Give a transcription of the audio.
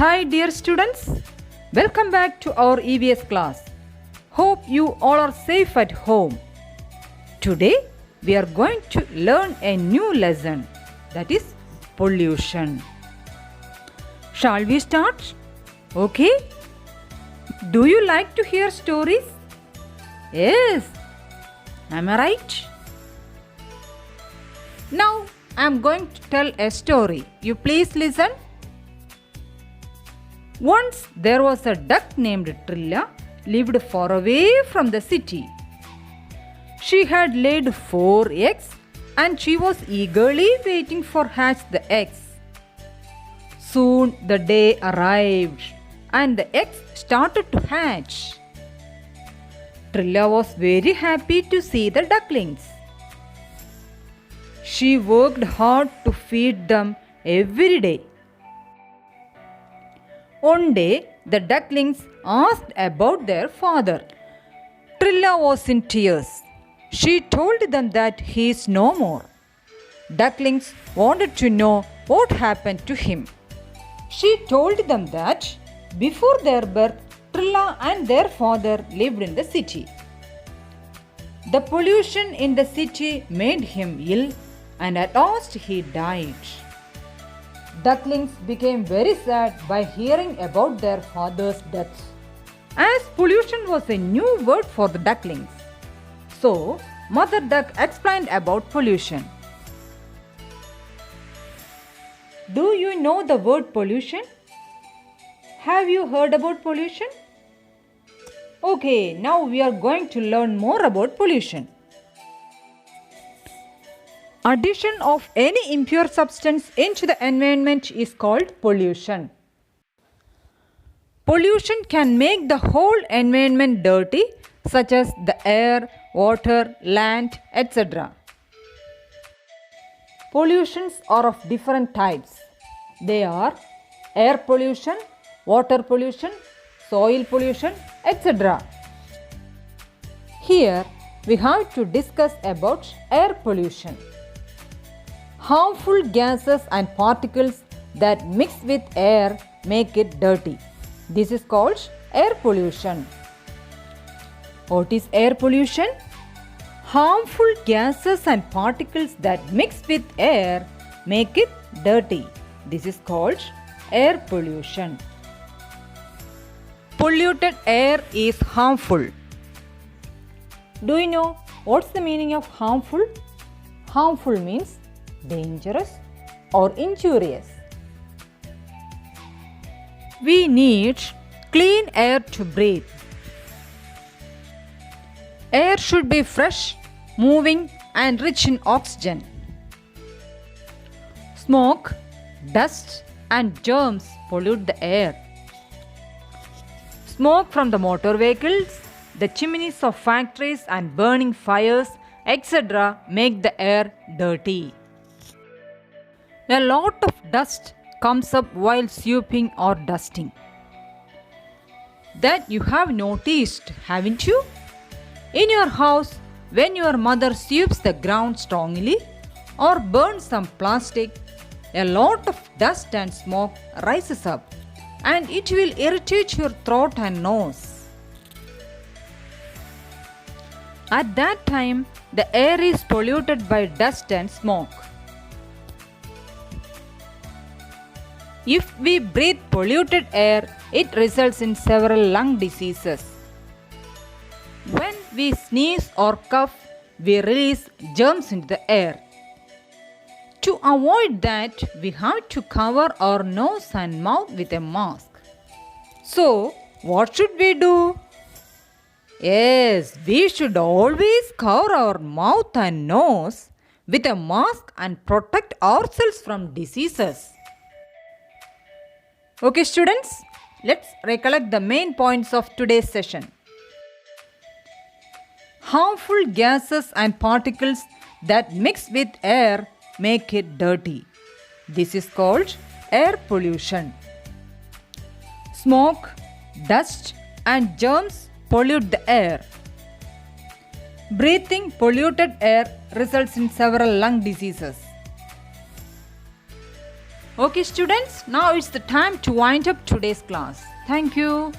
Hi dear students, welcome back to our EVS class. Hope you all are safe at home. Today we are going to learn a new lesson, that is pollution. Shall we start? Okay. Do you like to hear stories? Yes. Am I right? Now I am going to tell a story. You please listen. Once there was a duck named Trilla, lived far away from the city. She had laid 4 eggs and she was eagerly waiting for hatch the eggs. Soon the day arrived and the eggs started to hatch. Trilla was very happy to see the ducklings. She worked hard to feed them every day. One day, the ducklings asked about their father. Trilla was in tears. She told them that he is no more. Ducklings wanted to know what happened to him. She told them that before their birth, Trilla and their father lived in the city. The pollution in the city made him ill, and at last he died. Ducklings became very sad by hearing about their father's death, as pollution was a new word for the ducklings. So, Mother Duck explained about pollution. Do you know the word pollution? Have you heard about pollution? Okay, now we are going to learn more about pollution. Addition of any impure substance into the environment is called pollution. Pollution can make the whole environment dirty, such as the air, water, land, etc. Pollutions are of different types. They are air pollution, water pollution, soil pollution, etc. Here we have to discuss about air pollution. Harmful gases and particles that mix with air make it dirty. This is called air pollution. What is air pollution? Harmful gases and particles that mix with air make it dirty. This is called air pollution. Polluted air is harmful. Do you know what's the meaning of harmful? Harmful means dangerous or injurious. We need clean air to breathe. Air should be fresh, moving and rich in oxygen. Smoke, dust and germs pollute the air. Smoke from the motor vehicles, the chimneys of factories and burning fires, etc. make the air dirty. A lot of dust comes up while sweeping or dusting. That you have noticed, haven't you? In your house, when your mother sweeps the ground strongly or burns some plastic, a lot of dust and smoke rises up and it will irritate your throat and nose. At that time, the air is polluted by dust and smoke. If we breathe polluted air, it results in several lung diseases. When we sneeze or cough, we release germs into the air. To avoid that, we have to cover our nose and mouth with a mask. So, what should we do? Yes, we should always cover our mouth and nose with a mask and protect ourselves from diseases. Okay students, let's recollect the main points of today's session. Harmful gases and particles that mix with air make it dirty. This is called air pollution. Smoke, dust and germs pollute the air. Breathing polluted air results in several lung diseases. Okay, students, now it's the time to wind up today's class. Thank you.